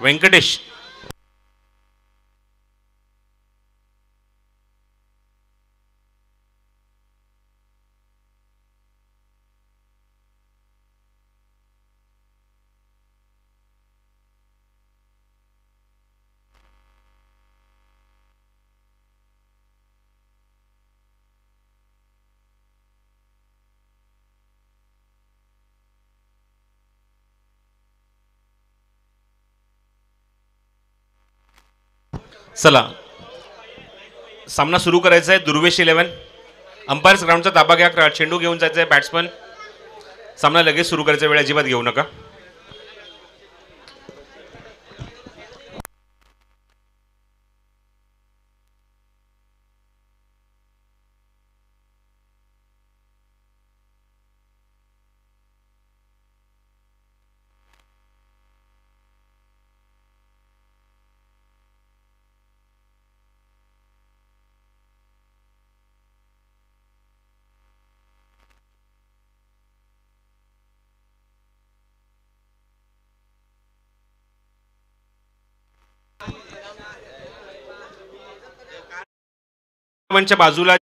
व्यंकटेश. चला सामना सुरू करायचा आहे. दुर्वेश 11. अंपायर्स ग्राउंडचा ताबा घ्या. चेंडू घेऊन जायचा आहे बॅट्समन. सामना लगेच सुरू करायचा. वेळ अजिबात घेऊ नका. बाजूला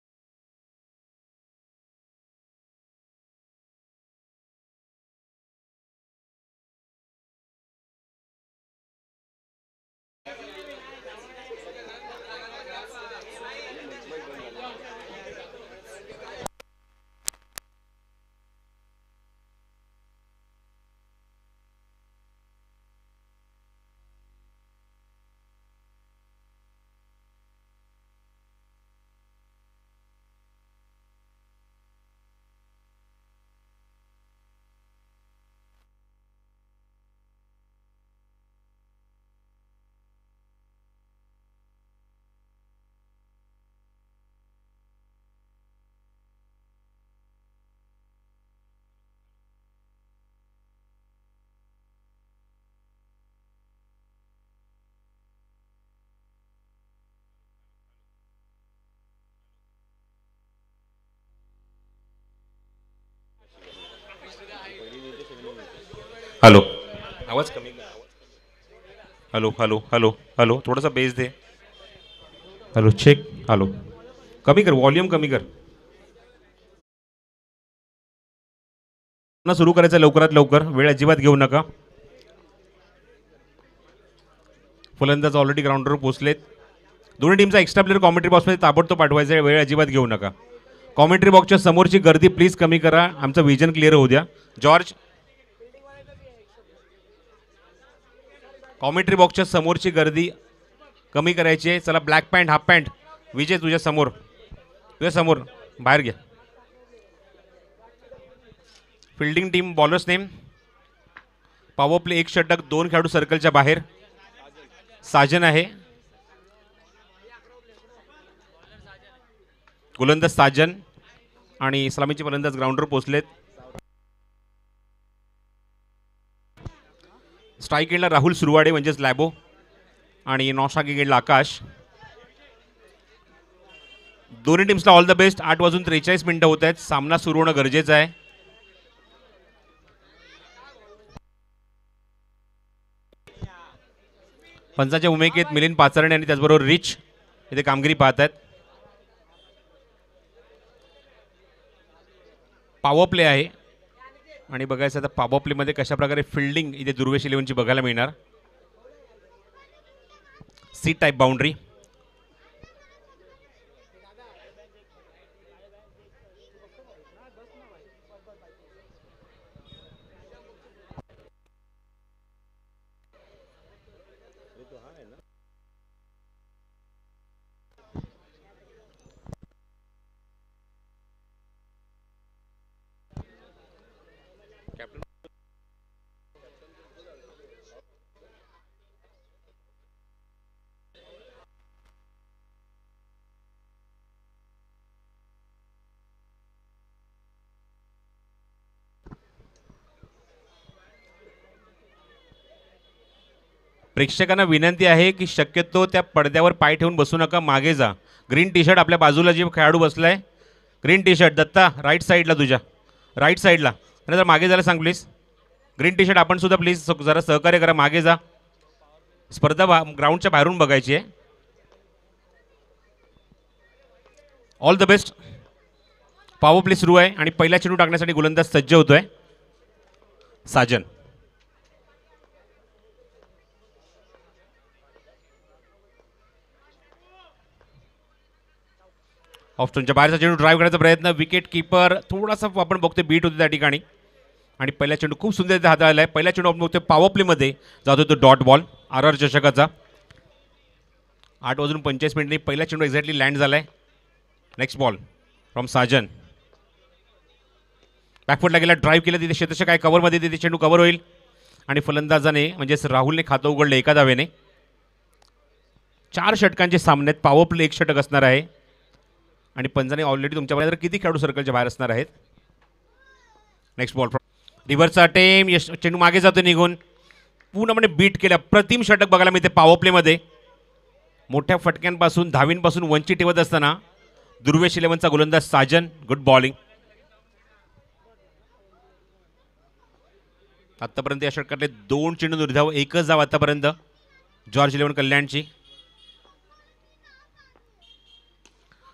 हॅलो आवाज कमी. हॅलो हॅलो हॅलो हॅलो थोडासा बेस दे. Hello check. हॅलो कमी कर. व्हॉल्यूम कमी कर. सुरू करायचं लवकरात लवकर. वेळ अजिबात घेऊ नका. फलंदाज ऑलरेडी ग्राउंडवर पोहोचलेत. दोन्ही टीमचा एक्स्ट्रा प्लेअर कॉमेंट्री बॉक्समध्ये ताबडतोब पाठवायचा आहे. वेळ अजिबात घेऊ नका. कॉमेंट्री बॉक्सच्या समोरची गर्दी प्लीज कमी करा. आमचं विजन क्लिअर होऊ द्या. जॉर्ज कॉमेंट्री बॉक्सच्या समोरची गर्दी कमी करायची आहे. चला ब्लॅक पॅन्ट हाफ पॅन्ट विजय तुझ्या समोर बाहेर घ्या. Fielding team bowlers name. Power play 1 षटक 2 खेळाडू सर्कलच्या बाहेर. साजन आहे. गोलंदाज साजन आणि सलामीचे फलंदाज ग्राउंडवर पोहोचलेत. स्ट्राईक एंडला राहुल सुरवाडे म्हणजेच लॅबो आणि नॉस्ट्राईक एंडला आकाश. दोन्ही टीम्सला ऑल द बेस्ट. 8:43 होत आहेत. सामना सुरू होणं गरजेचं आहे. पंचाच्या भूमिकेत मिलिंद पाचारणे आणि त्याचबरोबर रिच इथे कामगिरी पाहत आहेत. पॉवर प्ले आहे आणि बघायचं आता पॉवर प्लेमध्ये कशा प्रकारे फिल्डिंग इथे दुर्वेश 11ची बघायला मिळणार. सी टाईप बाउंड्री. प्रेक्षकांना विनंती आहे की शक्यतो त्या पडद्यावर पाय ठेवून बसू नका. मागे जा. ग्रीन टी शर्ट आपल्या बाजूला जे खेळाडू बसलाय green T shirt Datta right साईडला तुझ्या राईट साईडला. नाही तर मागे जायला सांग प्लीज. ग्रीन टी शर्ट आपण सुद्धा प्लीज जरा सहकार्य करा. मागे जा. स्पर्धा ग्राउंडच्या बाहेरून बघायची आहे. All the best. Power play सुरू आहे आणि पहिला चेंडू टाकण्यासाठी गोलंदाज सज्ज होतोय साजन. ऑफ स्टोनच्या बाहेरचा चेंडू ड्राईव्ह करायचा प्रयत्न. विकेट किपर थोडासा आपण बघतोय बीट होते त्या ठिकाणी आणि पहिला चेंडू खूप सुंदर हाताळला आहे. पहिला चेंडू आपण बघतोय पॉवर प्लेमध्ये जातो तो डॉट बॉल RR चषकाचा. 8:45 पहिला चेंडू एक्झॅक्टली लँड झालाय. Next ball from Sajan. बॅकफुटला गेला, ड्राईव्ह केलं तिथे क्षेत्ररक्षक काय कव्हरमध्ये, तिथे चेंडू कव्हर होईल आणि फलंदाजाने म्हणजेच राहुलने खातं उघडलं एका धावेने. 4 षटकांचे सामन्यात पॉवर प्ले 1 षटक असणार आहे आणि पंजाने ऑलरेडी तुमच्यापर्यंत किती खेळाडू सर्कलच्या बाहेर असणार आहेत. नेक्स्ट बॉल रिव्हर्सचा अटेम. यश चेंडू मागे जातो निघून. पूर्णपणे बीट केल्या. प्रतिम षटक बघायला मिळते पॉवर प्लेमध्ये. मोठ्या फटक्यांपासून धावींपासून वंचित ठेवत असताना दुर्वेश 11चा गोलंदाज साजन. Good bowling. आतापर्यंत या षटकातले 2 चेंडू निर्धाव, 1च धाव आतापर्यंत जॉर्ज 11 कल्याणची.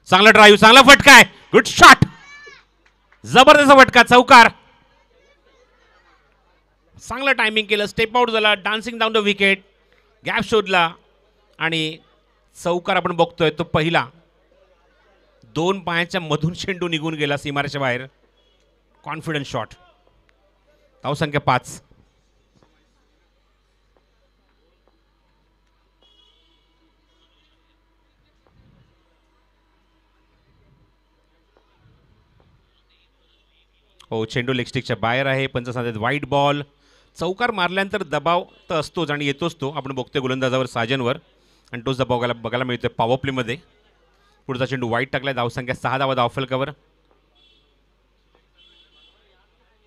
चांगला ड्राईव्ह, चांगला फटका आहे. Good shot. जबरदस्त फटका, चौकार. चांगलं टायमिंग केलं, स्टेप आउट झाला, dancing down the wicket, gap शोधला आणि चौकार आपण बघतोय तो पहिला. 2 पायाच्या मधून चेंडू निघून गेला सीमारेच्या बाहेर. Confidence shot. धावसंख्या 5. हो, चेंडू लेगस्टिकच्या बाहेर आहे. पंच सांगतात वाईट बॉल. चौकार मारल्यानंतर दबाव तर असतोच आणि येतोच तो. आपण बघतोय गोलंदाजावर साजनवर आणि तोच दबाव बघायला मिळतोय पॉवर प्लेमध्ये. पुढचा चेंडू वाईट टाकलाय. धावसंख्या 6 धावा धाव फलकावर.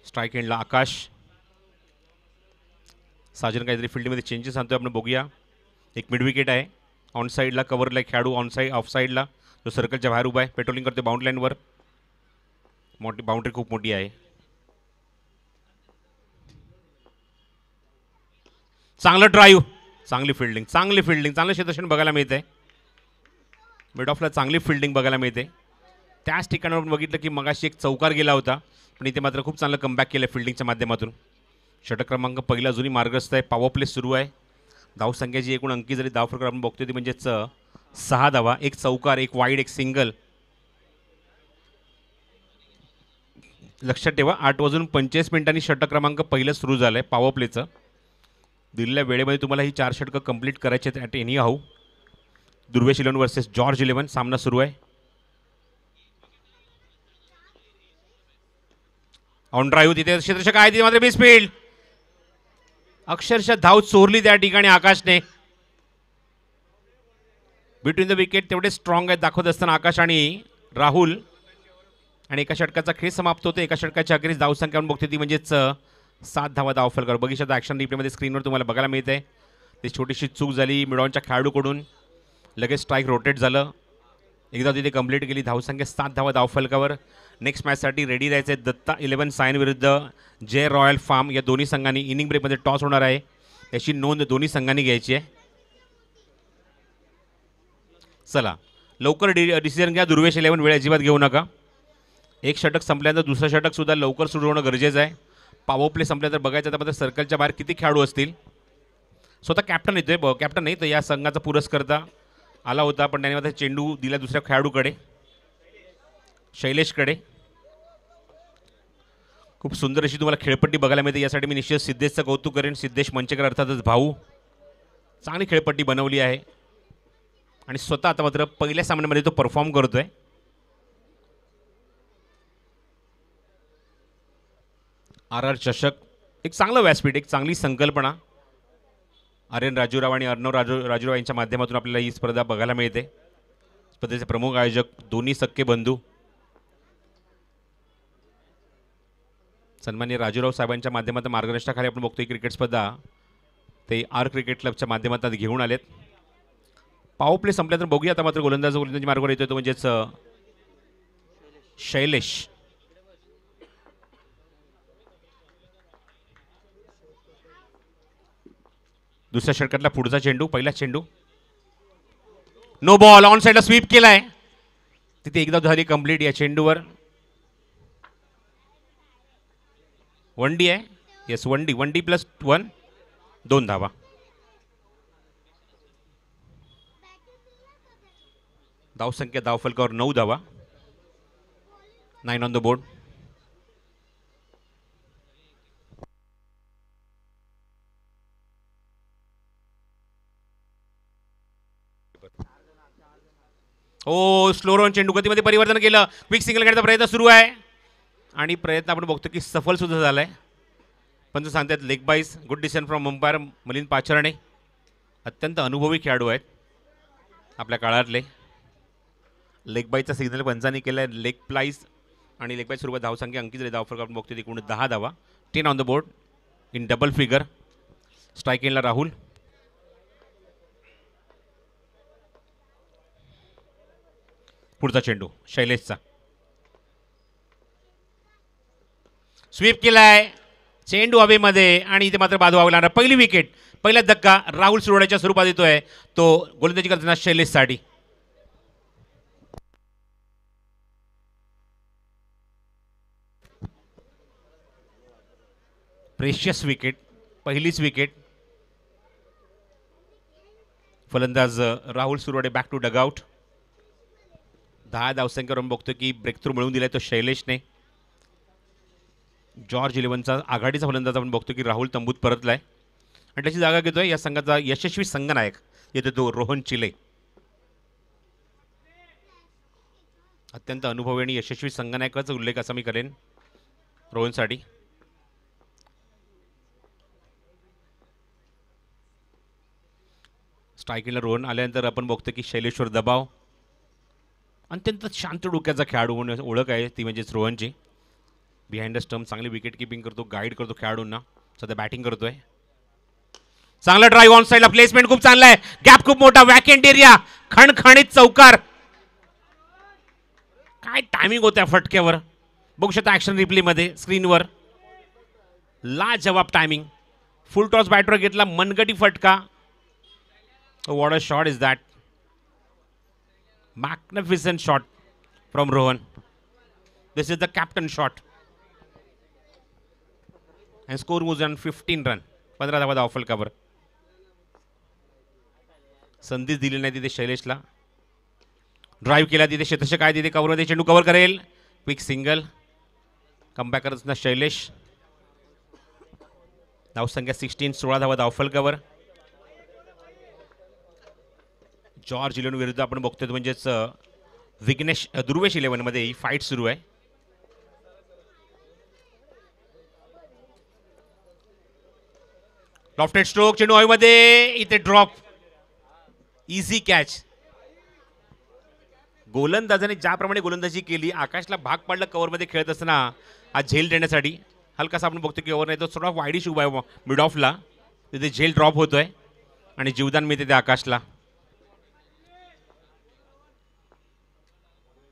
स्ट्राईक एंडला आकाश. साजन काहीतरी फील्डमध्ये चेंजेस आणतोय, आपण बघूया. एक मिड विकेट आहे. ऑन साईडला कव्हरला खेळाडू, ऑन साईड ऑफ साईडला जो सर्कलच्या बाहेर उभा आहे. पेट्रोलिंग करतोय बाउंड्री लाईनवर. मोठी बाउंड्री खूप मोठी आहे. चांगलं ड्राईव्ह, चांगली फिल्डिंग, चांगलं क्षेत्ररक्षण बघायला मिळतंय. मिड ऑफला चांगली फिल्डिंग बघायला मिळते. त्याच ठिकाणावर बघितलं की मगाशी एक चौकार गेला होता, पण इथे मात्र खूप चांगलं कमबॅक केलं फिल्डिंगच्या माध्यमातून. षटक क्रमांक पहिला अजूनही मार्गस्थ आहे. पॉवर प्ले सुरू आहे. धावसंख्येची एकूण अंकी जरी धाव फरक आपण बघतोय ती म्हणजेच 6 धावा, 1 चौकार, 1 वाईड, 1 सिंगल. लक्षात ठेवा 8:45 षटक क्रमांक पहिलं सुरू झालं आहे पॉवर प्लेचं. दिलेल्या वेळेमध्ये तुम्हाला ही 4 षटकं कंप्लीट करायची आहेत at any how. Durvesh 11 versus George 11 सामना सुरू आहे. ऑन ड्राईव्ह तिथे क्षेत्ररक्षक आहे, तिथे मात्र मिसफील्ड. अक्षरशः धाव चोरली त्या ठिकाणी आकाशने. बिटवीन द विकेट तेवढे स्ट्रॉंग आहेत दाखवत असताना आकाश आणि राहुल. आणि एका षटकाचा खेळ समाप्त होतो. एका षटकाच्या अखेरीस धावसंख्या आपण बघते ती म्हणजेच 7 धावा धाव फलकावर. बघितलं ॲक्शन रिप्लेमध्ये स्क्रीनवर तुम्हाला बघायला मिळते. ती छोटीशी चूक झाली मिडॉनच्या खेळाडूकडून. लगेच स्ट्राईक रोटेट झालं. एकदा तिथे कंप्लीट केली. धावसंख्या 7 धावा धाव फलकावर. नेक्स्ट मॅचसाठी रेडी राहायचं आहे. दत्ता 11 सायन विरुद्ध जे रॉयल फार्म या दोन्ही संघांनी. इनिंग ब्रेकमध्ये टॉस होणार आहे, याची नोंद दोन्ही संघांनी घ्यायची आहे. चला लवकर डिसिजन घ्या. दुर्वेश 11 वेळ अजिबात घेऊ नका. एक षटक संपल्यानंतर दुसरं षटकसुद्धा लवकर सुरू होणं गरजेचं आहे. पॉवर प्ले संपल्यानंतर बघायचं तर मात्र सर्कलच्या बाहेर किती खेळाडू असतील. स्वतः कॅप्टन येतोय, कॅप्टन नाही तर या संघाचा पुरस्कर्ता आला होता, पण त्याने मात्र चेंडू दिला दुसऱ्या खेळाडूकडे, शैलेशकडे. खूप सुंदर अशी तुम्हाला खेळपट्टी बघायला मिळते. यासाठी मी निश्चित सिद्धेशचं कौतुक करेन. सिद्धेश मंचेकर अर्थातच भाऊ. चांगली खेळपट्टी बनवली आहे आणि स्वतः आता मात्र पहिल्या सामन्यामध्ये तो परफॉर्म करतोय. RR चषक एक चांगलं व्यासपीठ, एक चांगली संकल्पना. आर्यन राजूराव आणि अर्णव राजूराव यांच्या माध्यमातून आपल्याला ही स्पर्धा बघायला मिळते. स्पर्धेचे प्रमुख आयोजक दोन्ही सख्खे बंधू सन्माननीय राजूराव साहेबांच्या माध्यमातून मार्गदर्शनाखाली आपण बघतोय क्रिकेट स्पर्धा ते आर क्रिकेट क्लबच्या माध्यमातून घेऊन आलेत. पॉवर प्ले संपल्यानंतर बघूया आता मात्र गोलंदाजी मार्गावर येतोय तो म्हणजेच शैलेश. दुसऱ्या षटकातला पुढचा चेंडू, पहिला चेंडू, नो बॉल. ऑन साईडला स्वीप केलाय, तिथे एकदा झाली कंप्लीट या चेंडूवर. 1D आहे. येस 1D प्लस 1, 2 धावा. धावसंख्या धावफलकावर 9 धावा. 9 on the board. Oh slow run चेंडू गतीमध्ये परिवर्तन केलं. क्विक सिंगल घेण्याचा प्रयत्न सुरू आहे आणि प्रयत्न आपण बघतो की सफल सुद्धा झालाय. पण सांगतात लेग बाईस. Good decision from umpire Milind Pacharne. अत्यंत अनुभवी खेळाडू आहेत आपल्या काळातले. लेग बाईचा सिग्नल पंचांनी केलाय. लेग प्लाईस आणि लेग बाईस स्वरूपात धावसंख्या अंकित झाली. धावफलक आपण बघतो एकूण 10 धावा. 10 on the board in double figure. Strike एंडला राहुल. पुढचा चेंडू शैलेशचा. स्वीप केलाय, चेंडू हवेमध्ये आणि इथे मात्र बाद व्हावं लागणार. पहिली विकेट, पहिला धक्का राहुल सुरवड्याच्या स्वरूपात येतोय. तो गोलंदाजी करताना शैलेशसाठी. प्रेशियस विकेट, पहिलीच विकेट. फलंदाज Rahul Suravade back to dugout. 10 धावसंख्येवर बघतो की ब्रेक थ्रू मिळवून दिलाय तो शैलेशने. जॉर्ज 11चा आघाडीचा फलंदाज आपण बघतो की राहुल तंबूत परतलाय आणि त्याची जागा घेतोय या संघाचा यशस्वी संघनायक येतो तो रोहन चिले. अत्यंत अनुभवी आणि यशस्वी संघनायकाचा उल्लेख असा मी करेन रोहनसाठी. स्ट्रायकिंगला रोहन आल्यानंतर आपण बघतो की शैलेश्वर दबाव. अत्यंत शांत डोक्याचा खेळाडू म्हणून ओळख आहे ती म्हणजेच रोहनची. बिहाइंड द स्टंप चांगली विकेट किपिंग करतो, गाईड करतो खेळाडूंना. सध्या बॅटिंग करतोय. चांगला ड्राईव्ह ऑन साईडला. प्लेसमेंट खूप चांगला आहे. गॅप खूप मोठा. Vacant area. खणखणीत चौकार. काय टायमिंग होत्या फटक्यावर बघू शकता ऍक्शन रिप्लेमध्ये स्क्रीनवर. लाजवाब टायमिंग. फुल टॉस बॅटवर घेतला. मनगटी फटका. What a shot is that. magnificent shot from Rohan. This is the captain shot and score moves on 15 run. 15 धावा धावफलकावर. संधीच दिली नाही तिथे शैलेशला. ड्राईव्ह केला तिथे शतशक आहे तिथे कव्हरमध्ये चेंडू कव्हर करेल. Quick single. कमबॅक करत असणार शैलेश. धावसंख्या 16. 16 धावा धावफलकावर. जॉर्ज 11 विरुद्ध आपण बघतोय म्हणजेच विघ्नेश दुर्वेश 11 मध्ये ही फाईट सुरू आहे. Lofted stroke. चेंडू हवेमध्ये. इथे ड्रॉप. Easy catch. गोलंदाजाने ज्याप्रमाणे गोलंदाजी केली आकाशला भाग पाडलं कव्हरमध्ये खेळत असताना आज झेल देण्यासाठी. हलकासा आपण बघतो की ओव्हर नाही तो थोडा वाईडिश उभा आहे मिड ऑफला. तिथे झेल ड्रॉप होतोय आणि जीवदान मिळते ते आकाशला.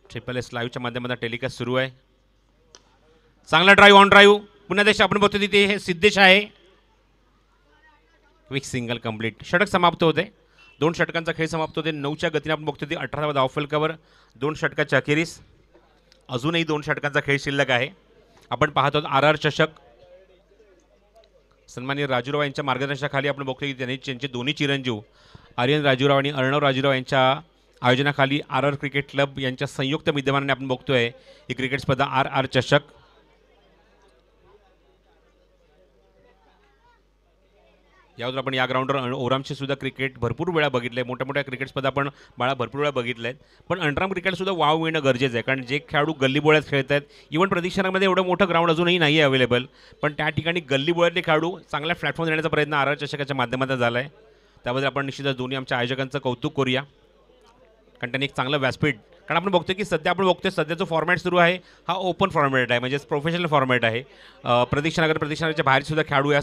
ट्रिपल एस लाईव्हच्या माध्यमातून टेलिकास्ट सुरू आहे. चांगला ड्राईव्ह ऑन ड्राईव्ह. पुन्हा देश आपण बघतो तिथे हे सिद्धेश आहे. Quick single complete. षटक समाप्त होते. 2 षटकांचा खेळ समाप्त होते. 9च्या गतीने आपण बघतो ती 18 धावफलकावर. 2 षटकाच्या अखेरीस अजूनही 2 षटकांचा खेळ शिल्लक आहे. आपण पाहतो RR चषक. सन्माननीय राजूराव यांच्या मार्गदर्शनाखाली आपण बघतो की त्यांचे दोन्ही चिरंजीव आर्यन राजूराव आणि अर्णव राजूराव यांच्या आयोजनाखाली RR क्रिकेट क्लब यांच्या संयुक्त विद्यमानाने आपण बघतोय ही क्रिकेट स्पर्धा RR चषक. यावर आपण या ग्राउंडवर ओरामचे सुद्धा क्रिकेट भरपूर वेळा बघितले. मोठ्या मोठ्या क्रिकेट स्पर्धा आपण बाळा भरपूर वेळा बघितल्या आहेत. पण अंडरआर्म क्रिकेट सुद्धा वाव मिळणं गरजेचं आहे कारण जे खेळाडू गल्लीबोळ्यात खेळत आहेत. इव्हन प्रदीक्षणामध्ये एवढं मोठं ग्राउंड अजूनही नाही आहे अवेलेबल. पण त्या ठिकाणी गल्लीबोळ्यातले खेळाडू चांगल्या प्लॅटफॉर्म देण्याचा प्रयत्न RR चषकाच्या माध्यमातून झाला आहे. त्याबद्दल आपण निश्चितच दोन्ही आमच्या आयोजकांचं कौतुक करूया कारण त्यांनी एक चांगलं व्यासपीठ. कारण आपण बघतो की सध्या आपण बघतोय सध्या जो फॉर्मॅट सुरू आहे हा ओपन फॉर्मॅट आहे म्हणजेच प्रोफेशनल फॉर्मॅट आहे. प्रदीक्षानगरच्या बाहेरसुद्धा खेळाडू या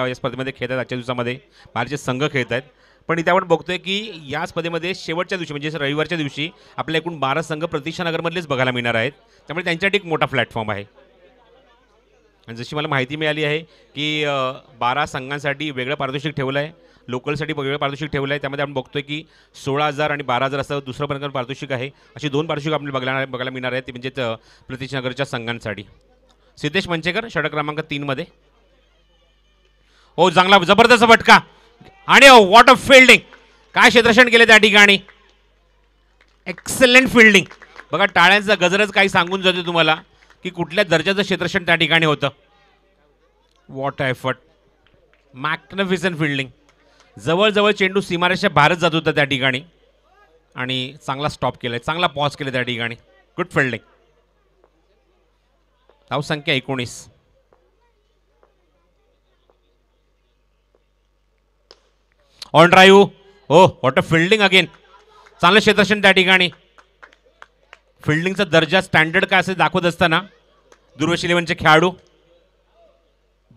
या स्पर्धेमध्ये खेळतात. आजच्या दिवसामध्ये बाहेरचे संघ खेळत आहेत. पण इथे आपण बघतोय की या स्पर्धेमध्ये शेवटच्या दिवशी म्हणजे रविवारच्या दिवशी आपल्या एकूण 12 संघ प्रतीक्षानगरमधलेच बघायला मिळणार आहेत. त्यामुळे त्यांच्यासाठी एक मोठा प्लॅटफॉर्म आहे. आणि जशी मला माहिती मिळाली आहे की 12 संघांसाठी वेगळं पारितोषिक ठेवलं आहे लोकलसाठी वेगळं पारितोषिक ठेवलं आहे. त्यामध्ये आपण बघतोय की 16,000 आणि 12,000 असं दुसरं प्रकार पारितोषिक आहे. अशी 2 पारितोषिक आपल्याला बघायला मिळणार आहेत, ते म्हणजे प्रतिष्ठनगरच्या संघांसाठी. सिद्धेश मंचेकर षटक क्रमांक 3 मध्ये. हो, चांगला जबरदस्त फटका आणि व्हॉट अ फिल्डिंग. काय क्षेत्ररक्षण केले त्या ठिकाणी. Excellent fielding. बघा टाळ्यांचा गजरच काही सांगून जाते तुम्हाला की कुठल्या दर्जाचं क्षेत्ररक्षण त्या ठिकाणी होतं. What effort. Magnificent fielding. जवळजवळ चेंडू सीमारेषेच्या बाहेरच जात होता त्या ठिकाणी आणि चांगला स्टॉप केलाय, चांगला पॉज केला त्या ठिकाणी. Good fielding. धावसंख्या 19. On drive. हो, व्हॉट अ फिल्डिंग अगेन. चांगलं क्षेत्ररक्षण त्या ठिकाणी. फिल्डिंगचा दर्जा स्टँडर्ड काय असेल दाखवत असताना दुर्वेश इलेव्हनचे खेळाडू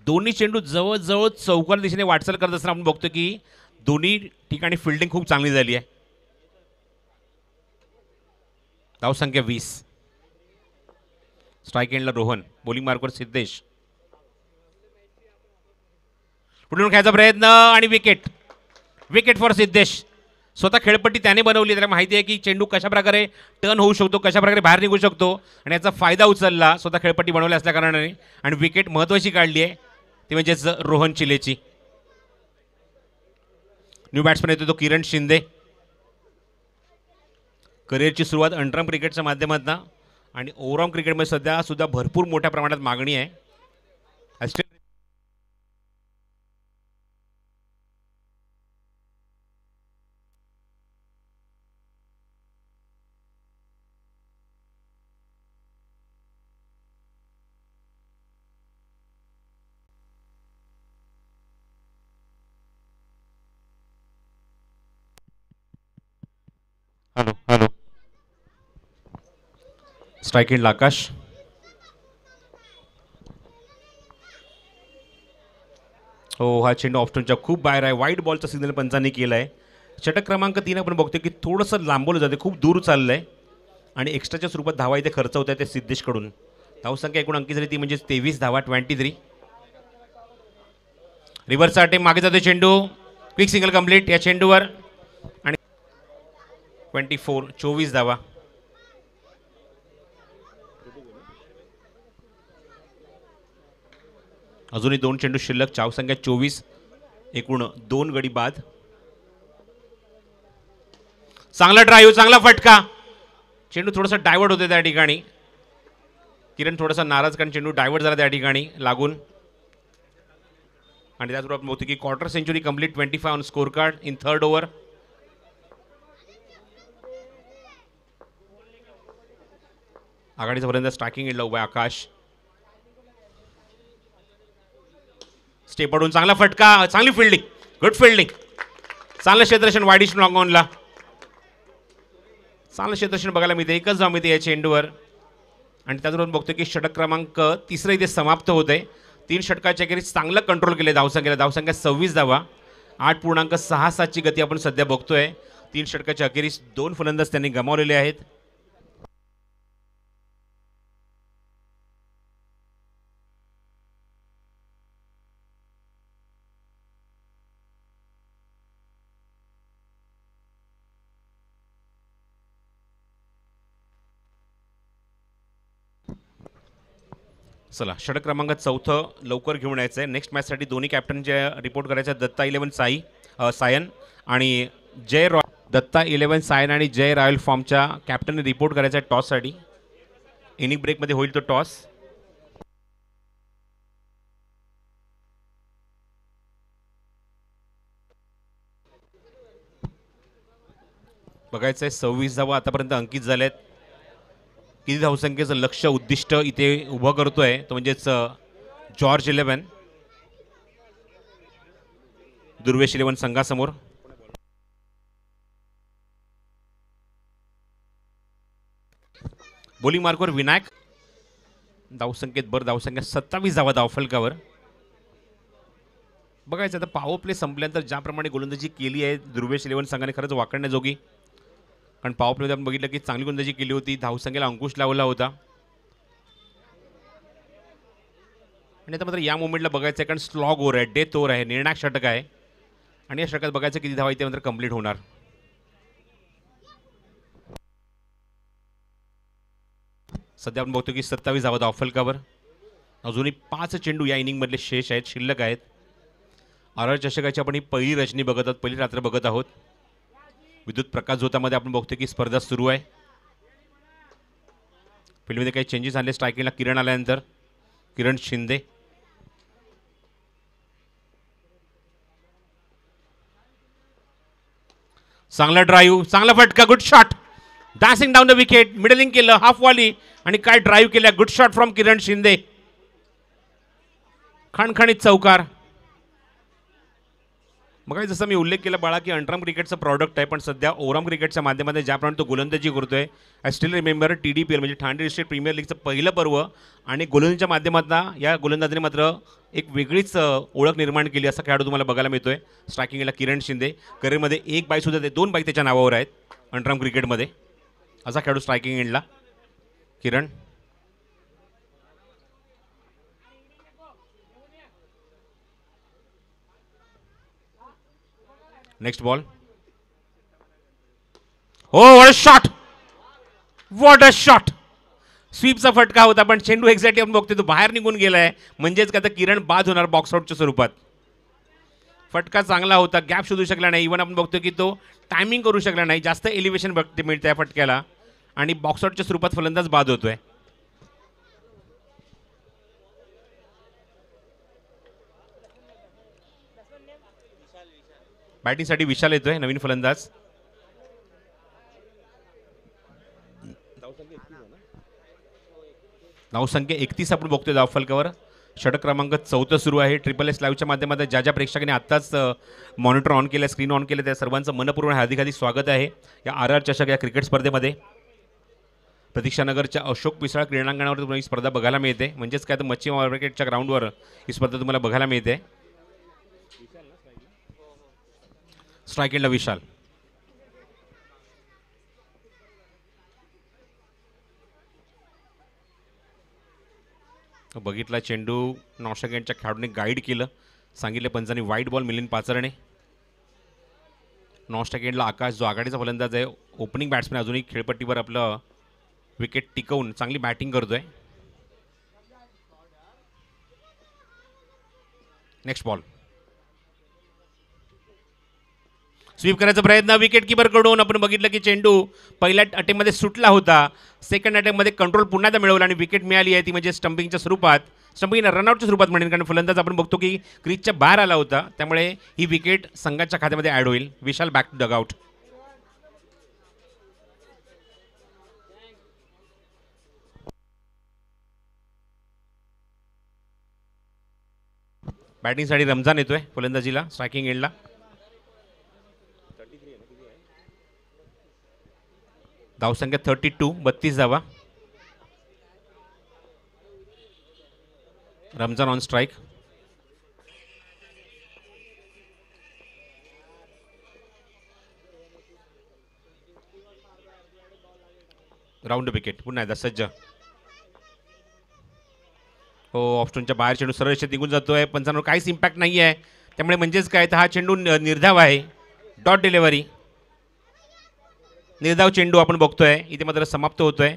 दोन्ही चेंडू जवळजवळ चौकार दिशेने वाटचाल करत असताना आपण बघतो की दोन्ही ठिकाणी फिल्डिंग खूप चांगली झाली आहे. धावसंख्या 20. स्ट्राईक एंडला रोहन, बॉलिंग मार्कवर सिद्धेश. पुढून खेळायचा प्रयत्न आणि विकेट. Wicket for Siddhesh. स्वतः खेळपट्टी त्याने बनवली, त्याला माहिती आहे की चेंडू कशा प्रकारे टर्न होऊ शकतो, कशा प्रकारे बाहेर निघू शकतो आणि याचा फायदा उचलला स्वतः खेळपट्टी बनवली असल्या कारणाने आणि विकेट महत्त्वाची काढली आहे, ती म्हणजेच रोहन चिलेची. न्यू बॅट्समन येतो तो किरण शिंदे. करिअरची सुरुवात अंडरआर्म क्रिकेटच्या माध्यमातून आणि ओव्हरऑल क्रिकेटमध्ये सध्या सुद्धा भरपूर मोठ्या प्रमाणात मागणी आहे. Hello hello. स्ट्राईक एंडला आकाश. हो, हा चेंडू ऑप्शनच्या खूप बाहेर आहे. वाईट बॉलचा सिग्नल पंचांनी केला आहे. षटक क्रमांक 3 आपण बघतोय की थोडंसं लांबवलं जाते, खूप दूर चाललं आहे आणि एक्स्ट्राच्या स्वरूपात धावा इथे खर्च होत आहे ते सिद्धेशकडून. धावसंख्या एकूण अंकी झाली ती म्हणजे 23 धावा, 23. रिव्हर्सचा अटेम्प्ट मागे जातो चेंडू. क्विक सिंगल कंप्लीट या चेंडूवर आणि 24 धावा. अजूनही 2 चेंडू शिल्लक. धावसंख्या 24, एकूण 2 गडी बाद. चांगला ड्राईव्ह, चांगला फटका. चेंडू थोडासा डायव्हर्ट होते त्या ठिकाणी. किरण थोडासा नाराज कारण चेंडू डायव्हर्ट झाला त्या ठिकाणी लागून आणि त्याचबरोबर होती की quarter century complete. 25 on score card in third over. आघाडीचा फलंदाज स्ट्रायकिंग एंडला उभा आहे आकाश. स्टेपकडून चांगला फटका, चांगली फिल्डिंग, गुड फिल्डिंग. चांगलं क्षेत्ररक्षण वाईडिश लॉंग ऑनला. चांगलं क्षेत्ररक्षण बघायला मिळते, एकच धाव मिळते या चेंडूवर आणि त्याचबरोबर बघतो की षटक क्रमांक 3 इथे समाप्त होत आहे. 3 षटकाच्या अखेरीस चांगलं कंट्रोल केले धावसंख्येला. धावसंख्या 26 धावा, 8.67ची गती आपण सध्या बघतोय. 3 षटकाच्या अखेरीस 2 फलंदाज त्यांनी गमावलेले आहेत. चला, षटक क्रमांक 4 लवकर घेऊन यायचं आहे. नेक्स्ट मॅचसाठी दोन्ही कॅप्टन जे रिपोर्ट करायचे दत्ता 11 सायन आणि जय रॉय. दत्ता 11 सायन आणि जय रॉयल फॉर्मच्या कॅप्टनने रिपोर्ट करायचा आहे टॉससाठी. इनिंग ब्रेकमध्ये होईल तो टॉस. बघायचं आहे 26 धावा आतापर्यंत अंकित झाल्यात. किती धावसंख्येचं लक्ष उद्दिष्ट इथे उभं करतोय तो म्हणजेच जॉर्ज 11 दुर्वेश 11 संघासमोर. बॉलिंग मार्कवर विनायक. धावसंख्येत धावसंख्या 27 धावा धावफलकावर. बघायचं आता पॉवर प्ले संपल्यानंतर ज्याप्रमाणे गोलंदाजी केली आहे दुर्वेश 11 संघाने खरंच वाकडण्याजोगी. कारण पॉवर प्लेमध्ये आपण बघितलं की चांगली गोलंदाजी केली होती, धावसंख्येला अंकुश लावला होता आणि आता मात्र या मोमेंटला बघायचं आहे कारण स्लॉग ओव्हर आहे, डेथ ओव्हर आहे, निर्णायक षटक आहे आणि या षटकात बघायचं किती धावा इथे नंतर कंप्लीट होणार. सध्या आपण बघतो की 27 धावा धाव फलकावर. अजूनही 5 चेंडू या इनिंगमधले शेष आहेत, शिल्लक आहेत. आर चषकाची आपण ही पहिली रजनी बघत आहोत, पहिली रात्र बघत आहोत. विद्युत प्रकाश झोतामध्ये आपण बघतो की स्पर्धा सुरू आहे. फील्डमध्ये काही चेंजेस आले. स्ट्रायकिंगला किरण आल्यानंतर किरण शिंदे. चांगला ड्राईव्ह, चांगला फटका, good shot, dancing down the wicket, middling केलं, हाफ वॉली आणि काय ड्राईव्ह केल्या. गुड शॉट फ्रॉम किरण शिंदे. खणखणीत चौकार. मग जसं मी उल्लेख केला बाळा की अंतराम क्रिकेटचं प्रॉडक्ट आहे, पण सध्या ओरम क्रिकेटच्या माध्यमातून ज्याप्रमाणे तो गोलंदाजी करतोय. आय स्टील रिमेंबर TDPL म्हणजे ठाणे डिस्ट्रिक्ट प्रीमियर लीगचं पहिलं पर्व आणि गोलंदाजीच्या माध्यमातून या गोलंदाजीने मात्र एक वेगळीच ओळख निर्माण केली. असा खेळाडू तुम्हाला बघायला मिळतोय. स्ट्रायकिंगला किरण शिंदे. करिअरमध्ये 1 बाय सुद्धा ते 2 बाय त्याच्या नावावर आहेत अंतराम क्रिकेटमध्ये. असा खेळाडू स्ट्रायकिंग एंडला किरण. Next ball. हो, what a shot, what a shot. स्वीपचा फटका होता पण चेंडू एक्झॅक्टली आपण बघतोय तो बाहेर निघून गेलाय. म्हणजेच का तर किरण बाद होणार बॉक्स आउटच्या स्वरूपात. फटका चांगला होता, गॅप शोधू शकला नाही. इव्हन आपण बघतो की तो टायमिंग करू शकला नाही. जास्त एलिव्हेशन बघते मिळते या फटक्याला आणि बॉक्स आउटच्या स्वरूपात फलंदाज बाद होतोय. बॅटिंगसाठी विशाल येतोय, नवीन फलंदाज. धावसंख्या 31 आपण बघतोय धावफलकावर. षटक क्रमांक 14 सुरू आहे. SSS लाईव्हच्या माध्यमातून ज्या प्रेक्षकांनी आत्ताच मॉनिटर ऑन केलं, स्क्रीन ऑन केलं, त्या सर्वांचं मनपूर्ण हार्दिक स्वागत आहे या RR चषक या क्रिकेट स्पर्धेमध्ये. प्रतीक्षानगरच्या अशोक पिसाळ क्रीडांगणावर तुम्हाला ही स्पर्धा बघायला मिळते. म्हणजेच काय तर मच्छी मार्केटच्या ग्राउंडवर ही स्पर्धा तुम्हाला बघायला मिळते. स्ट्राईक एंडला विशाल. बघितला चेंडू नॉशगेंटच्या खेळाडूने गाईड केलं. सांगितले पंचांनी वाईट बॉल मिलिंद पाचरणे. नॉस्टॅकेंडला आकाश जो आघाडीचा फलंदाज आहे, ओपनिंग बॅट्समॅन, अजूनही खेळपट्टीवर आपलं विकेट टिकवून चांगली बॅटिंग करतोय. Next ball. स्वीप करायचा प्रयत्न विकेट किपर कडून. आपण बघितलं की चेंडू पहिल्या अटेम्प्टमध्ये सुटला होता. सेकंड अटेम्प्टमध्ये कंट्रोल पुन्हा एकदा मिळवला आणि विकेट मिळाली आहे ती म्हणजे स्टंपिंगच्या स्वरूपात. स्टंपिंग रनआउटच्या स्वरूपात म्हणेन, कारण फलंदाज आपण बघतो की क्रीजच्या बाहेर आला होता. त्यामुळे ही विकेट संघाच्या खात्यामध्ये ॲड होईल. विशाल बॅक टू डगआउट. बॅटिंगसाठी रमजान येतोय फलंदाजीला स्ट्रायकिंग एंडला. धावसंख्या 32, 32 धावा. Ramzan on strike. Round wicket. पुन्हा एकदा सज्ज. हो, ऑफस्टोनच्या बाहेर चेंडू सरळ रेषेत निघून जातोय. पंचांवर काहीच इम्पॅक्ट नाही आहे. त्यामुळे म्हणजेच काय तर हा चेंडू निर्धाव आहे. Dot delivery. निर्धाव चेंडू आपण बघतोय इथे मात्र समाप्त होतोय.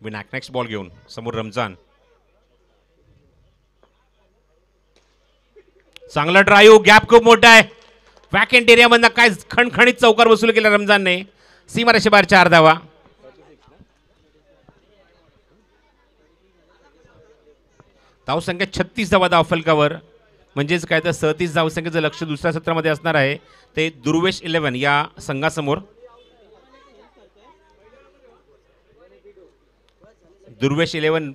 विनायक नेक्स्ट बॉल घेऊन समोर रमजान. चांगला ड्राईव्ह, गॅप खूप मोठा आहे. वॅकेंट एरियामधनं काय खणखणीत चौकार वसूल केला रमजानने. सीमारेषे बाहेर 4 धावा. धावसंख्या 36 धावा धावफलकावर. म्हणजेच काय तर 37 धावसंख्येचं लक्ष दुसऱ्या सत्रामध्ये असणार आहे ते दुर्वेश 11 या संघासमोर. Durvesh 11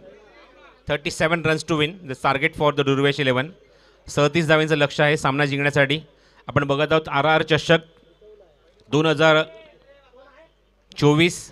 37 runs to win the target for the Durvesh 11. 37 धावांचं लक्ष आहे सामना जिंकण्यासाठी. आपण बघत आहोत RR चषक 2024.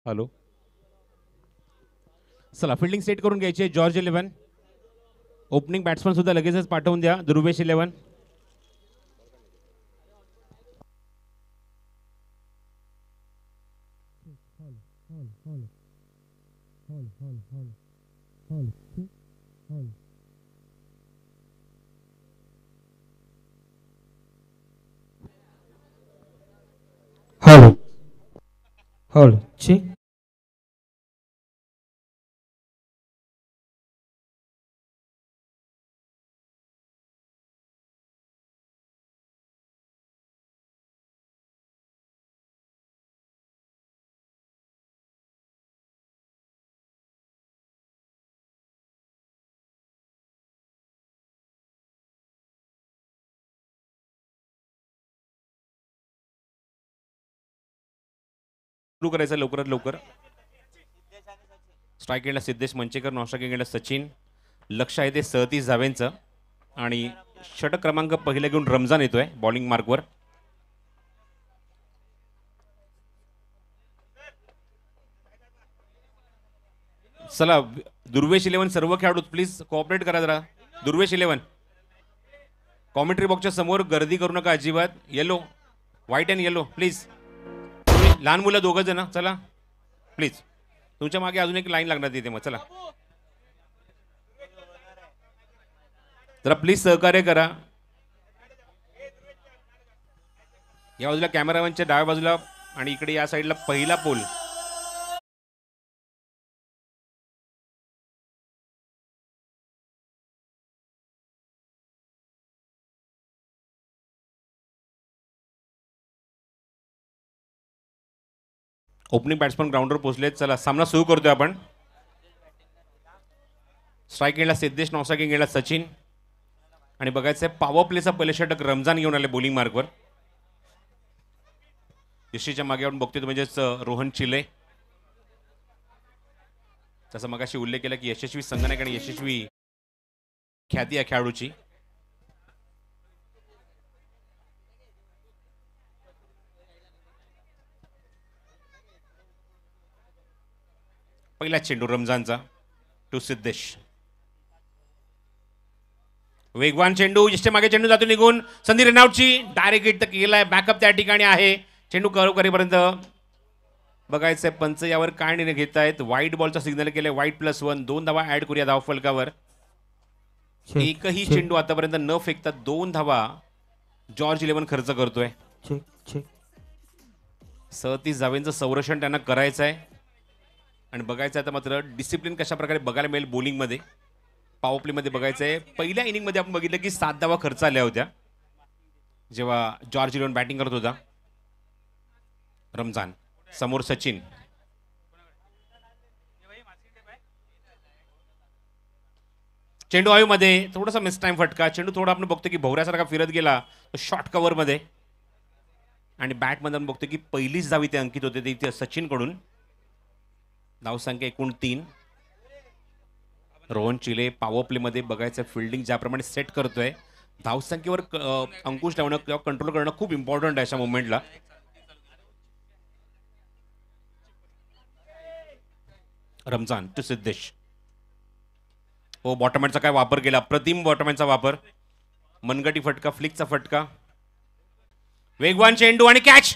हॅलो. चला फिल्डिंग सेट करून घ्यायची आहे जॉर्ज 11. ओपनिंग बॅट्समन सुद्धा लगेचच पाठवून द्या दुर्वेश 11. Hello hello check. सुरू करायचं लवकरात लवकर. स्ट्राईक एंडला सिद्धेश मंचेकर, नॉन स्ट्राईक एंडला सचिन. लक्ष आहे ते 37 धावेंचं आणि षटक क्रमांक पहिला घेऊन रमजान येतोय बॉलिंग मार्कवर. चला दुर्वेश 11 सर्व खेळाडू प्लीज कोऑपरेट करा जरा. दुर्वेश 11 कॉमेंट्री बॉक्सच्या समोर गर्दी करू नका अजिबात. Yellow white and yellow please. लहान मुलं दोघं जण चला प्लीज. तुमच्या मागे अजून एक लाईन लागणार तिथे मग चला जरा प्लीज सहकार्य करा. या बाजूला कॅमेरामॅनच्या डाव्या बाजूला आणि इकडे या साईडला पहिला पोल. ओपनिंग बॅट्समन ग्राउंडवर पोहोचलेत. चला सामना सुरू करतोय आपण. स्ट्राईक एंडला सिद्धेश, नॉन स्ट्राईक एंडला सचिन आणि बघायचं आहे पॉवर प्लेचा पहिले षटक रमजान घेऊन आले बॉलिंग मार्कवर. यशीच्या मागे आपण बघतोय म्हणजेच रोहन चिले. तसं मगाशी उल्लेख केला की यशस्वी संगणक आणि यशस्वी ख्याती या खेळाडूची. पहिला चेंडू रमजानचा टू सिद्धेश. वेगवान चेंडू यशच्या मागे चेंडू जातो निघून. संधी रनआउटची डायरेक्ट हिट तर केलाय. बॅकअप त्या ठिकाणी आहे. चेंडू कव्हर करेपर्यंत बघायचंय पंच यावर काय निर्णय घेत आहेत. व्हाईट बॉलचा सिग्नल केलाय. व्हाईट +1 2 धावा ऍड करूया धाव फलकावर. एकही चेंडू आतापर्यंत न फेकता 2 धावा जॉर्ज 11 खर्च करतोय. 37 धावेंचं संरक्षण त्यांना करायचं आहे आणि बघायचं आता मात्र डिसिप्लिन कशा प्रकारे बघायला मिळेल बॉलिंगमध्ये. पॉवर प्लेमध्ये बघायचं आहे. पहिल्या इनिंगमध्ये आपण बघितलं की 7 धावा खर्च आल्या होत्या जेव्हा जॉर्ज 11 बॅटिंग करत होता. रमजान समोर सचिन. चेंडू हवेमध्ये थोडासा मिस टाइम फटका. चेंडू थोडा आपण बघतो की भोवऱ्यासारखा फिरत गेला शॉर्ट कव्हरमध्ये आणि बॅटमध्ये आपण बघतो की पहिलीच धाव इथे अंकित होते ते इथे सचिनकडून. धावसंख्या एकूण 3. रोहन चिले पॉवर प्लेमध्ये बघायचं फिल्डिंग ज्याप्रमाणे सेट करतोय. धावसंख्येवर अंकुश लावणं किंवा कंट्रोल करणं खूप इम्पॉर्टंट आहे अशा मोमेंटला. रमजान टू सिद्धेश. हो बॉटमॅनचा काय वापर केला. अप्रतिम बॉटमॅनचा वापर. मनगटी फटका, फ्लिकचा फटका. वेगवान चेंडू आणि कॅच.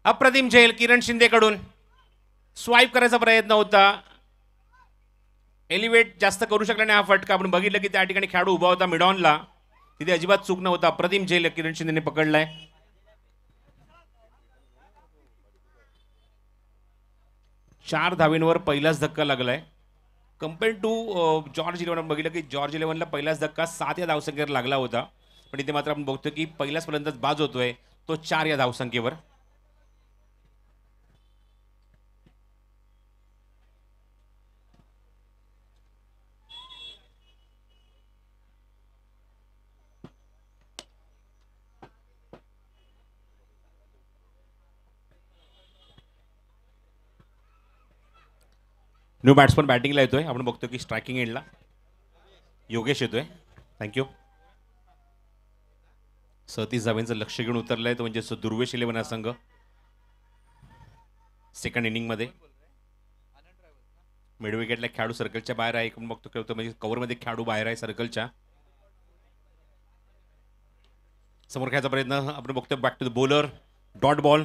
अप्रतिम झेल किरण शिंदेकडून. स्वाईप करायचा प्रयत्न होता. एलिव्हेट जास्त करू शकला नाही हा फटका. आपण बघितलं की त्या ठिकाणी खेळाडू उभा होता मिडॉनला. तिथे अजिबात चूक नव्हता. अप्रतिम झेल किरण शिंदेने पकडलाय. 4 धावेंवर पहिलाच धक्का लागलाय. कम्पेअर टू जॉर्ज 11 बघितलं की जॉर्ज 11ला पहिलाच धक्का 7 या धावसंख्येवर लागला होता. पण इथे मात्र आपण बघतो की पहिल्याच पर्यंतच बाज होतोय तो 4 या धावसंख्येवर. न्यू बॅट्समन बॅटिंगला येतोय. आपण बघतो की स्ट्रायकिंग एंडला योगेश येतोय. थँक्यू. 37 धावेंचं लक्ष घेऊन उतरलंय तो म्हणजे दुर्वेश 11 संघ सेकंड इनिंगमध्ये. मिड विकेटला खेळाडू सर्कलच्या बाहेर आहे. आपण बघतो खेळतो म्हणजे कव्हरमध्ये खेळाडू बाहेर आहे सर्कलच्या. समोर खेळायचा प्रयत्न आपण बघतो. Back to the bowler. Dot ball.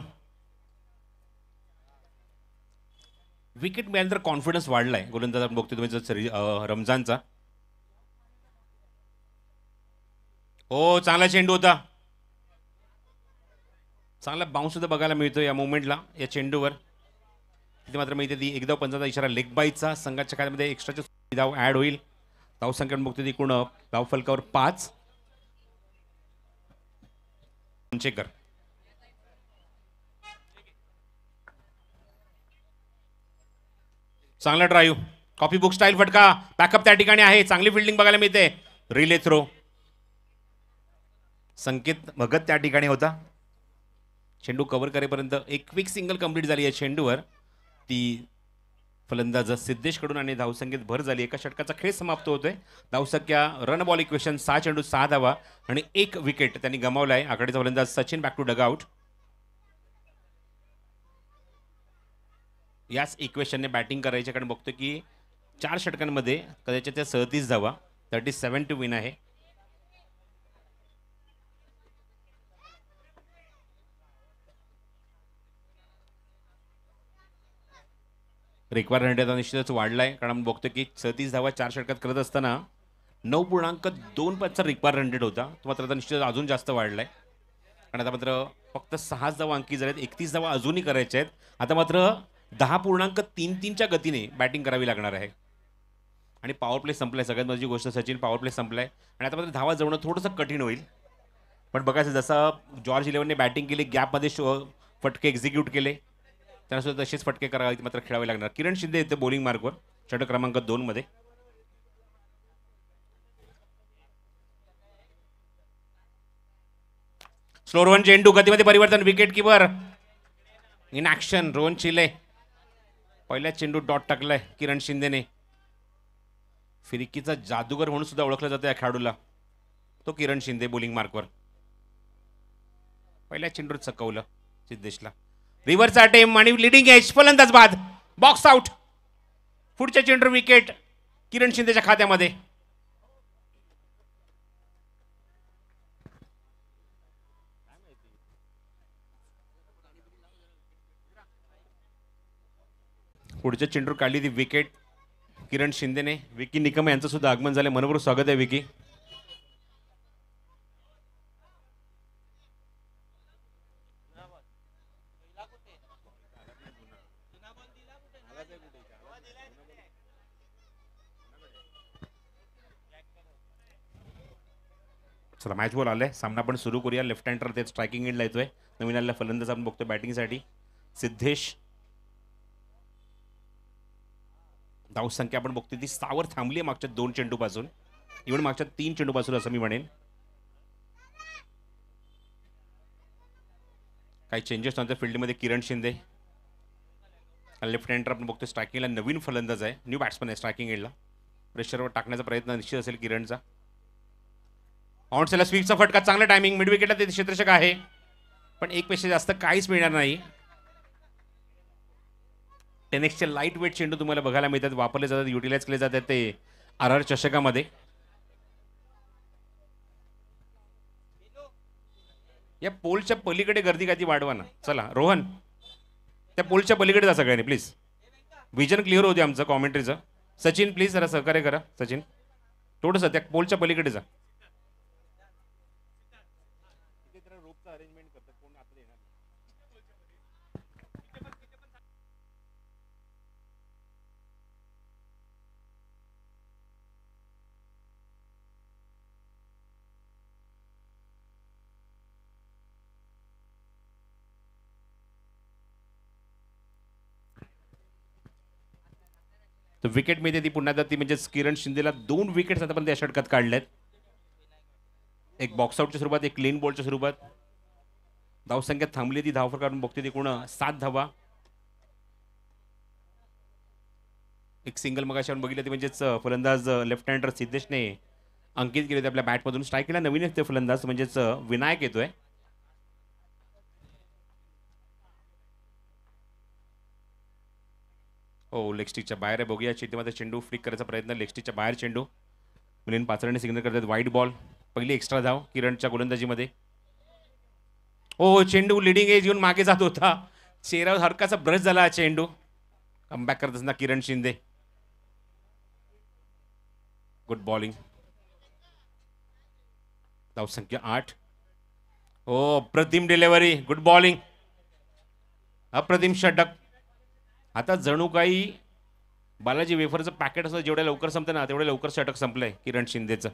Wicket मिळाल्यानंतर कॉन्फिडन्स वाढलाय गोलंदाज आपण बघतो म्हणजे रमजानचा. हो चांगला चेंडू होता. चांगला बाउन्स सुद्धा बघायला मिळतो या मोमेंटला या चेंडूवर. तिथे मात्र मिळते ती एकदा पंचाचा इशारा लेग बाईचा. संघाच्या खात्यामध्ये एक्स्ट्राचे धाव ॲड होईल. धावसंख्या बघतो ती एकूण धाव फलकावर 5. चेकर चांगला ड्राईव्ह. कॉपी बुक स्टाईल फटका. बॅकअप त्या ठिकाणी आहे. चांगली फिल्डिंग बघायला मिळते. Relay throw. संकेत भगत त्या ठिकाणी होता. चेंडू कव्हर करेपर्यंत एक क्विक सिंगल कंप्लीट झाली या चेंडूवर. ती फलंदाज सिद्धेशकडून आणि धावसंख्येत भर झाली. एका षटकाचा खेळ समाप्त होतोय. धावसंख्या रन बॉल इक्वेशन 6 चेंडू 6 धावा आणि 1 विकेट त्यांनी गमावलाय. आघाडीचा फलंदाज सचिन बॅक टू डगआउट. याच इक्वेशनने बॅटिंग करायच्या कारण बघतो की 4 षटकांमध्ये कदाचित त्या 37 धावा 37 टू विन आहे. रिक्वायरमेंट आता निश्चितच वाढलाय कारण आपण बघतो की 36 धावा 4 षटकात करत असताना 9.25चा रिक्वायरमेंट होता. तो मात्र आता निश्चितच अजून जास्त वाढलाय कारण आता मात्र फक्त 6 धावा अंकी झाल्यात. 31 धावा अजूनही करायच्या आहेत. आता मात्र 10.33च्या गतीने बॅटिंग करावी लागणार आहे आणि पॉवर प्ले संपलाय. सगळ्यात महत्त्वाची गोष्ट सचिन पॉवर प्ले संपलाय आणि आता मात्र धावा जवळणं थोडंसं कठीण होईल. पण बघायचं जसं जॉर्ज 11ने बॅटिंग केली गॅपमध्ये फटके एक्झिक्यूट केले त्यांना सुद्धा तसेच फटके करावे मात्र खेळावे लागणार. किरण शिंदे येते बॉलिंग मार्कवर षटक क्रमांक 2 मध्ये. स्लो रोहन चेंडू गतीमध्ये परिवर्तन. Wicket keeper in action. Rohan Chile पहिल्या चेंडू डॉट टाकलाय किरण शिंदेने. फिरकीचा जादूगर म्हणून सुद्धा ओळखलं जातं या खेळाडूला. तो किरण शिंदे बॉलिंग मार्कवर. पहिल्या चेंडूवर चकवलं सिद्धेशला. रिव्हर्स अटेम्प्ट आणि लिडिंग एज. फलंदाज बाद. Box out. पुढच्या चेंडूवर विकेट किरण शिंदेच्या खात्यामध्ये. पुढच्या चेंडूवर काढली ती विकेट किरण शिंदेने. विकी निकम यांचं सुद्धा आगमन झालं. मनपूर्वक स्वागत आहे विकी. चला मॅच बॉल आलाय. सामना आपण सुरू करूया. लेफ्ट हँडर ते स्ट्रायकिंग एंडला येतोय. नवीन आलेला फलंदाज आपण बघतोय बॅटिंगसाठी सिद्धेश. धावसंख्या आपण बघतोय ती 6वर थांबली आहे मागच्या 2 चेंडूपासून. इव्हन मागच्या 3 चेंडूपासून असं मी म्हणेन. काही चेंजेस नंतर फील्डमध्ये किरण शिंदे. लेफ्ट हँडर आपण बघतोय स्ट्रायकिंगला नवीन फलंदाज आहे. न्यू बॅट्समन आहे स्ट्रायकिंग एंडला. प्रेशरवर टाकण्याचा प्रयत्न निश्चित असेल किरणचा. ऑनसेला स्वीपचा फटका. चांगला टायमिंग. मिड विकेटला ते क्षेत्ररक्षक आहे पण एक पेक्षा जास्त काहीच मिळणार नाही. 10Xचे लाईट वेट चेंडू तुम्हाला बघायला मिळतात. वापरले जातात युटिलाइज केले जातात ते RR चषकामध्ये. या पोलच्या पलीकडे गर्दी काय ती वाढवा ना. चला रोहन त्या पोलच्या पलीकडे जा सगळ्यांनी प्लीज. विजन क्लिअर होते आमचं कॉमेंट्रीचं. सचिन प्लीज जरा सहकार्य करा. सचिन थोडंसं त्या पोलच्या पलीकडे जा. तर विकेट मिळते ती पुन्हा ती म्हणजे किरण शिंदेला 2 विकेट्स आतापर्यंत या षटकात काढल्यात. एक बॉक्स आउटच्या स्वरूपात एक क्लीन बॉलच्या स्वरूपात. धावसंख्या थांबली ती धाव काढून बघते ती कोण 7 धावा. एक सिंगल मगाशी आपण बघितलं ती म्हणजेच फलंदाज लेफ्ट हँडर सिद्धेशने अंकित केले होते आपल्या बॅटमधून. स्ट्राईकला नवीन येते फलंदाज म्हणजेच विनायक येतोय. हो लेगस्टिकच्या बाहेर आहे. बघूया चेंडूमध्ये चेंडू फ्लिक करायचा प्रयत्न. लेगस्टिकच्या बाहेर चेंडू. मिलिंद पाचरणे सिग्नल करतात वाईट बॉल. पहिली एक्स्ट्रा धाव किरणच्या गोलंदाजीमध्ये. हो चेंडू लिडिंग एज घेऊन मागे जात होता. चेहऱ्यावर हरकाचा ब्रश झाला हा चेंडू. कमबॅक करत असताना किरण शिंदे. Good bowling. धावसंख्या 8. हो अप्रतिम डिलेव्हरी. Good bowling. अप्रतिम षटक. आता जणू काही बालाजी वेफरचं पॅकेट असं जेवढ्या लवकर संपतं ना तेवढ्या लवकर षटक संपलंय किरण शिंदेचं.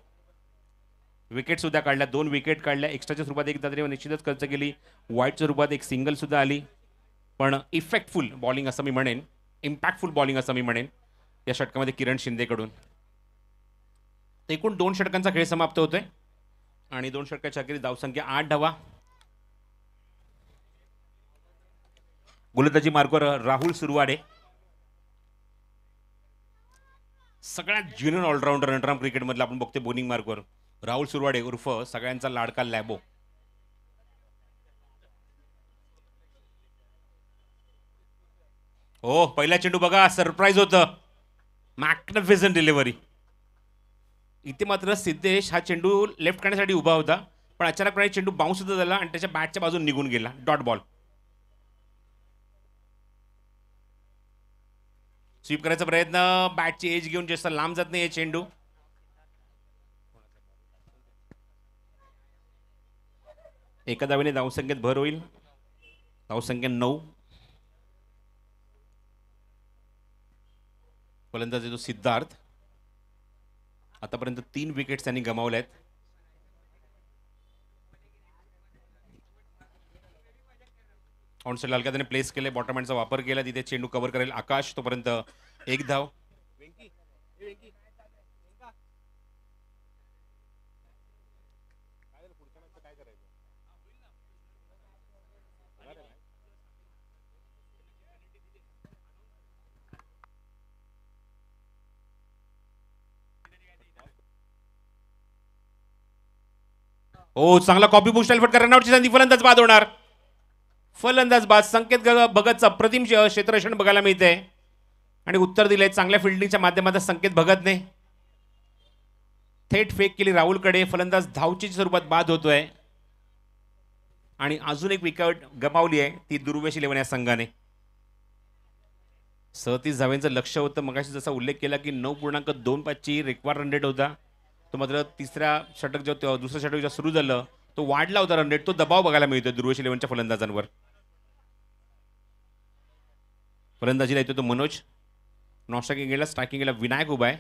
विकेट सुद्धा काढल्या. 2 विकेट काढल्या. एक्स्ट्राच्या स्वरूपात एक तरी निश्चितच खर्च केली. वाईटच्या रूपात एक सिंगल सुद्धा आली. पण इफेक्टफुल बॉलिंग असं मी म्हणेन. इम्पॅक्टफुल बॉलिंग असं मी म्हणेन या षटकामध्ये किरण शिंदेकडून. एकूण 2 षटकांचा खेळ समाप्त होतोय आणि 2 षटकाच्या अखेरीस धावसंख्या 8 धावा. गोलंदाजी मार्कवर राहुल सुरवाडे. सगळ्यात ज्युनियर ऑलराऊंडर अंडरआर्म क्रिकेटमधला आपण बघतोय बॉलिंग मार्कवर राहुल सुरवाडे उर्फ सगळ्यांचा लाडका लॅबो. हो पहिला चेंडू बघा सरप्राईज होतं. Magnificent delivery. इथे मात्र सिद्धेश हा चेंडू लेफ्ट करण्यासाठी उभा होता पण अचानकपणे चेंडू बाउन्स सुद्धा झाला आणि त्याच्या बॅटच्या बाजून निघून गेला. Dot ball. स्वीप करायचा प्रयत्न. बॅटची एज घेऊन जास्त लांब जात नाही चेंडू. एका धावेने धावसंख्येत भर होईल. धावसंख्या 9. फलंदाज येतो सिद्धार्थ. आतापर्यंत 3 विकेट्स त्यांनी गमावल्या आहेत. ऑनसाइड हलक्या त्याने प्लेस केले. बॉटम हँडचा वापर केला. तिथे चेंडू कव्हर करेल आकाश. तोपर्यंत 1 धाव. हो चांगला कॉपी बुस्टाईल फटका. रनआउटची संधी. फलंदाज बाद होणार. फलंदाज बाद. संकेत भगतचा अप्रतिम क्षेत्ररक्षण बघायला मिळते आणि उत्तर दिले चांगल्या फिल्डिंगच्या माध्यमातून संकेत भगतने. थेट फेक केली राहुलकडे. फलंदाज धावची स्वरूपात बाद होतोय आणि अजून एक विकेट गमावली आहे ती दुर्वेश 11 या संघाने. 37 धावांचं लक्ष होतं. मगाशी जसा उल्लेख केला की 9.25 रिक्वायर्ड रन रेट होता तो मात्र तिसऱ्या षटक जो दुसरं षटक जेव्हा सुरू झालं तो वाढला होता रन रेट. तो दबाव बघायला मिळतोय दुर्वेश 11च्या फलंदाजांवर. फलंदाजीला येतो तो मनोज. नॉन स्ट्रायकिंग गेला. स्ट्रायकिंग गेला विनायक उभा आहे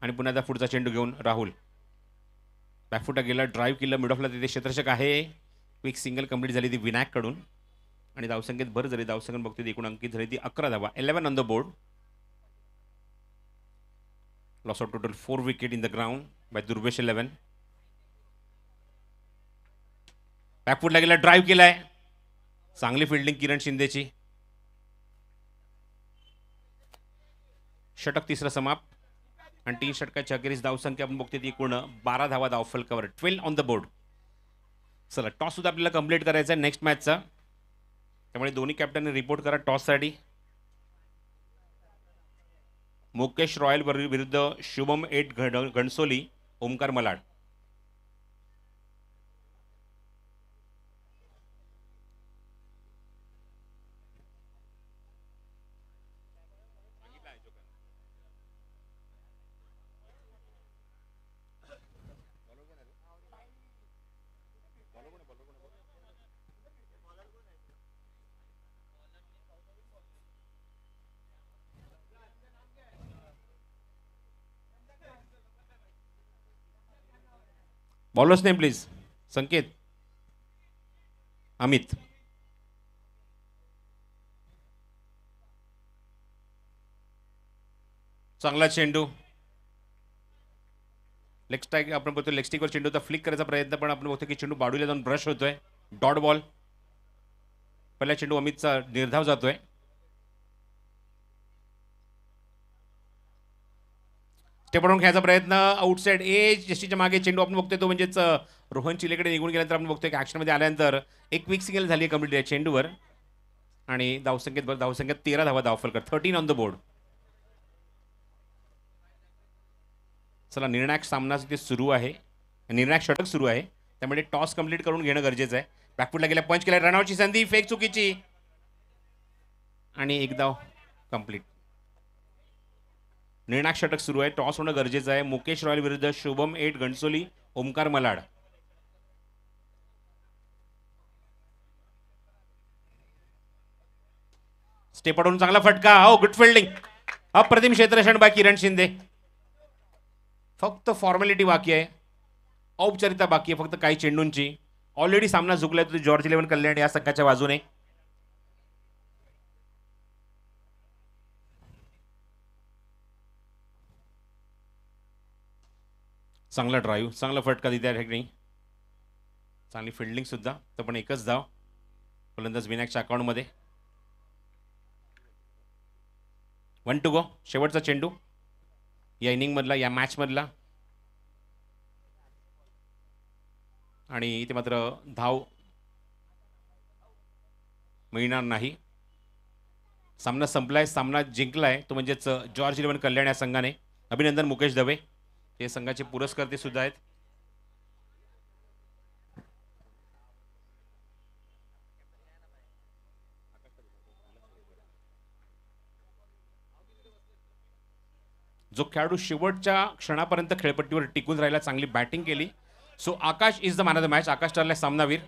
आणि पुन्हा त्या पुढचा चेंडू घेऊन राहुल. बॅकफुटा गेला. ड्राईव्ह केलं. मिड ऑफला तिथे क्षेत्ररक्षक आहे. क्विक सिंगल कंप्लीट झाली ती विनायककडून आणि धावसंख्येत भर झाली. धावसंख्या बघते एकूण अंकित झाली ती 11 धावा. 11 on the board. Loss of total 4 wicket in the ground by Durvesh 11. बॅकफुटला गेला. ड्राईव्ह केलाय. चांगली फिल्डिंग किरण शिंदेची. षटक तिसरं समाप्त आणि 3 षटकाच्या अखेरीस धावसंख्या आपण बघते ती एकूण 12 धावा. धावफल कव्हर. 12 on the board. चला टॉस सुद्धा आपल्याला कंप्लीट करायचा आहे नेक्स्ट मॅचचा. त्यामुळे दोन्ही कॅप्टनने रिपोर्ट करा टॉससाठी. मुकेश रॉयल विरुद्ध Shubham 8 Ghansoli Omkar Malad. Bowlers name please. Sanket. Amit. चांगला चेंडू. लेग स्ट्राईक आपण बघतो. लेग स्टिकवर चेंडूचा फ्लिक करायचा प्रयत्न पण आपण बघतो की चेंडू बाडूला जाऊन ब्रश होतोय. Dot ball. पहिला चेंडू अमितचा निर्धाव जातोय. स्टेपवरून खेळायचा प्रयत्न. आउटसाइड एज जशीच्या मागे चेंडू आपण बघतोय तो म्हणजेच रोहन चिलेकडे निघून गेल्यानंतर आपण बघतोय की ॲक्शनमध्ये आल्यानंतर एक क्विक सिंगल झाली आहे कंप्लीट चेंडूवर आणि धावसंख्येत 13 धावा धावफलकर. 13 ऑन द बोर्ड. चला, निर्णायक सामना तिथे सुरू आहे, निर्णायक षटक सुरू आहे, त्यामुळे टॉस कंप्लीट करून घेणं गरजेचं आहे. बॅकफुटला गेल्या, पंच केला, रनआउटची संधी, फेक चुकीची आणि एक धाव कंप्लीट. निर्णायक षटक सुरू आहे, टॉस होणं गरजेचं आहे. मुकेश रॉयल विरुद्ध Shubham at Ghansoli, Omkar Malad. Step out चांगला फटका, हो गुड फिल्डिंग. अप्रतिम क्षेत्ररक्षण बाय किरण शिंदे. फक्त फॉर्मॅलिटी बाकी आहे, औपचारिकता बाकी आहे फक्त काही चेंडूंची. ऑलरेडी सामना झुकलाय तो जॉर्ज 11 कल्याण या संघाच्या बाजूने. चांगला ड्राईव्ह, चांगला फटका त्या ठिकाणी, चांगली फिल्डिंग सुद्धा. तर पण एकच धाव फलंदाज विनायकच्या अकाउंटमध्ये. 1 to go. शेवटचा चेंडू या इनिंग मधला, या मॅच मधला. आणि इथे मात्र धाव मिळणार नाही. सामना संपलाय, सामना जिंकलाय तो म्हणजेच जॉर्ज 11 कल्याण या संघाने. अभिनंदन मुकेश दवे, हे संघाचे पुरस्कर्ते सुद्धा आहेत. जो खेळाडू शेवटच्या क्षणापर्यंत खेळपट्टीवर टिकून राहिला, चांगली बॅटिंग केली, so Akash is the man of the match. Akash ठरलाय सामनावीर.